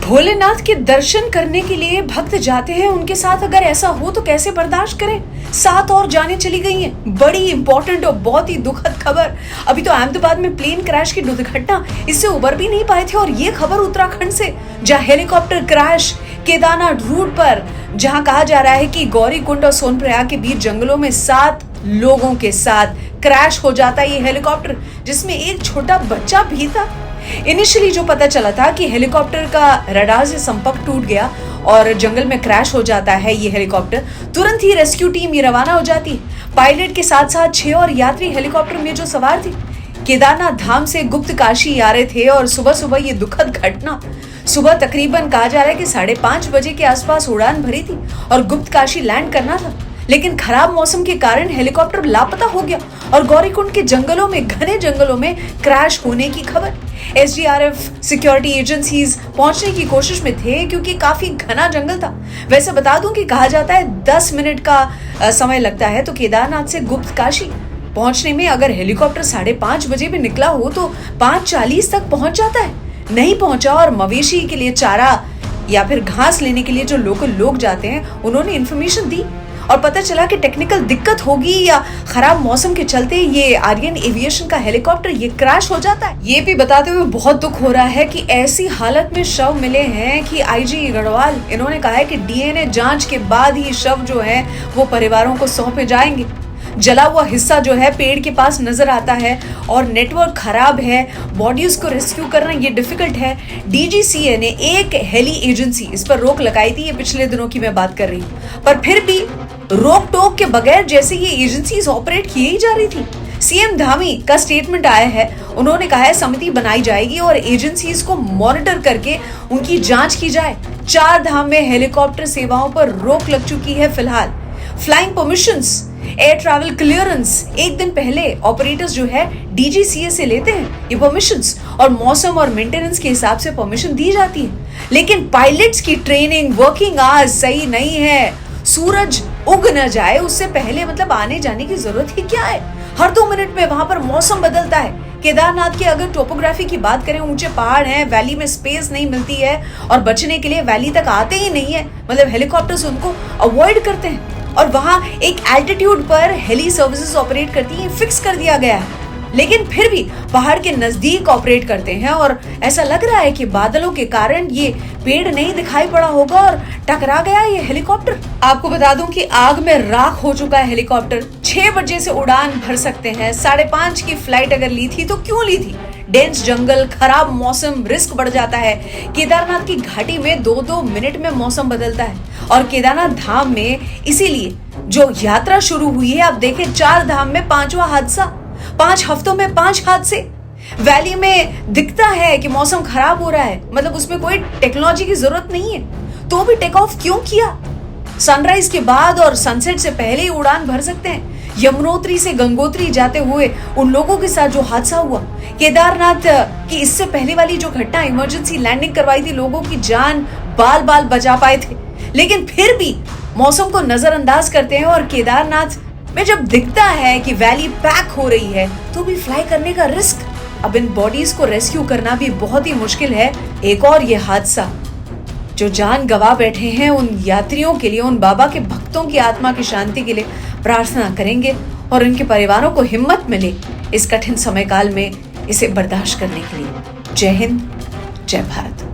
भोलेनाथ के दर्शन करने के लिए भक्त जाते हैं, उनके साथ अगर ऐसा हो तो कैसे बर्दाश्त करें। 7 और जानें चली गई हैं। बड़ी इंपॉर्टेंट और बहुत ही दुखद खबर। अभी तो अहमदाबाद में प्लेन क्रैश की दुर्घटना, इससे उबर भी नहीं पाए थे, और ये खबर उत्तराखंड से, जहां हेलीकॉप्टर क्रैश केदारनाथ रूट पर, जहां कहा जा रहा है कि गौरीकुंड और सोनप्रयाग के बीच जंगलों में 7 लोगों के साथ क्रैश हो जाता है ये हेलीकॉप्टर, जिसमें एक छोटा बच्चा भी था। इनिशियली जो पता चला था कि हेलीकॉप्टर का रडार से संपर्क टूट गया और जंगल में क्रैश हो जाता है ये हेलीकॉप्टर, तुरंत ही रेस्क्यू टीम ये रवाना हो जाती है। पायलट के साथ साथ 6 और यात्री हेलीकॉप्टर में जो सवार थे केदारनाथ धाम से गुप्त काशी आ रहे थे। और सुबह सुबह ये दुखद घटना, सुबह तकरीबन कहा जा रहा है कि 5:30 बजे के आसपास उड़ान भरी थी और गुप्त काशी लैंड करना था, लेकिन खराब मौसम के कारण हेलीकॉप्टर लापता हो गया और गौरीकुंड के जंगलों में, घने जंगलों में क्रैश होने की खबर। SDRF सिक्योरिटी एजेंसीज पहुंचने की कोशिश में थे क्योंकि काफी घना जंगल था। वैसे बता दूं कि कहा जाता है 10 मिनट का समय लगता है, तो केदारनाथ से गुप्त काशी पहुंचने में अगर हेलीकॉप्टर 5:30 बजे भी निकला हो तो 5:40 तक पहुंच जाता है। नहीं पहुंचा और मवेशी के लिए चारा या फिर घास लेने के लिए जो लोकल लोग जाते हैं, उन्होंने इन्फॉर्मेशन दी और पता चला कि टेक्निकल दिक्कत होगी या खराब मौसम के चलते ये आर्यन एविएशन का हेलीकॉप्टर ये क्रैश हो जाता है। ये भी बताते हुए बहुत दुख हो रहा है कि ऐसी हालत में शव मिले हैं कि IG गढ़वाल, इन्होंने कहा है कि DNA जांच के बाद ही शव जो है वो परिवारों को सौंपे जाएंगे। जला हुआ हिस्सा जो है पेड़ के पास नजर आता है और नेटवर्क खराब है, बॉडीज को रेस्क्यू करना ये डिफिकल्ट है। DGCA ने एक हेली एजेंसी इस पर रोक लगाई थी, ये पिछले दिनों की मैं बात कर रही हूँ, पर फिर भी रोक टोक के बगैर जैसे ये एजेंसीज ऑपरेट किए ही जा रही थी। CM धामी का स्टेटमेंट आया है, उन्होंने कहा है समिति बनाई जाएगी और एजेंसीज को मॉनिटर करके उनकी जांच की जाए। 4 धाम में हेलीकॉप्टर सेवाओं पर रोक लग चुकी है फिलहाल। Flying permissions, air travel clearance एक दिन पहले ऑपरेटर्स जो है DGCA से लेते हैं ये परमिशंस, और मौसम और मेंटेनेंस के हिसाब से परमिशन दी जाती है। लेकिन पायलट्स की ट्रेनिंग, वर्किंग आवर्स सही नहीं है। सूरज उग न जाए उससे पहले मतलब आने जाने की जरूरत ही क्या है। हर 2 मिनट में वहां पर मौसम बदलता है। केदारनाथ की अगर टोपोग्राफी की बात करें, ऊंचे पहाड़ हैं, वैली में स्पेस नहीं मिलती है और बचने के लिए वैली तक आते ही नहीं है, मतलब हेलीकॉप्टर्स उनको अवॉइड करते हैं। और वहां एक एल्टीट्यूड पर हेली सर्विसेज ऑपरेट करती है, फिक्स कर दिया गया है, लेकिन फिर भी पहाड़ के नजदीक ऑपरेट करते हैं। और ऐसा लग रहा है कि बादलों के कारण ये पेड़ नहीं दिखाई पड़ा होगा और टकरा गया ये हेलीकॉप्टर। आपको बता दूं कि आग में राख हो चुका है हेलीकॉप्टर। 6 बजे से उड़ान भर सकते हैं, 5:30 की फ्लाइट अगर ली थी तो क्यों ली थी। डेंस जंगल, खराब मौसम, रिस्क बढ़ जाता है। केदारनाथ की घाटी में 2-2 मिनट में मौसम बदलता है और केदारनाथ धाम में इसीलिए जो यात्रा शुरू हुई है, आप देखें 4 धाम में 5वां हादसा, 5 हफ्तों में 5 हादसे। वैली में दिखता है कि मौसम खराब हो रहा है, मतलब उसमें कोई टेक्नोलॉजी की जरूरत नहीं है, तो भी टेक ऑफ क्यों किया। सनराइज के बाद और सनसेट से पहले ही उड़ान भर सकते हैं। यमुनोत्री से गंगोत्री जाते हुए उन लोगों के साथ जो हादसा हुआ, केदारनाथ की इससे पहले वाली जो घटना, इमरजेंसी लैंडिंग करवाई थी, लोगों की जान बाल बाल बचा पाए थे, लेकिन फिर भी मौसम को नजरअंदाज करते हैं। और केदारनाथ में जब दिखता है कि वैली पैक हो रही है तो भी फ्लाई करने का रिस्क। अब इन बॉडीज को रेस्क्यू करना भी बहुत ही मुश्किल है। एक और ये हादसा, जो जान गंवा बैठे हैं उन यात्रियों के लिए, उन बाबा के भक्तों की आत्मा की शांति के लिए प्रार्थना करेंगे और उनके परिवारों को हिम्मत मिले इस कठिन समय काल में इसे बर्दाश्त करने के लिए। जय हिंद, जय भारत।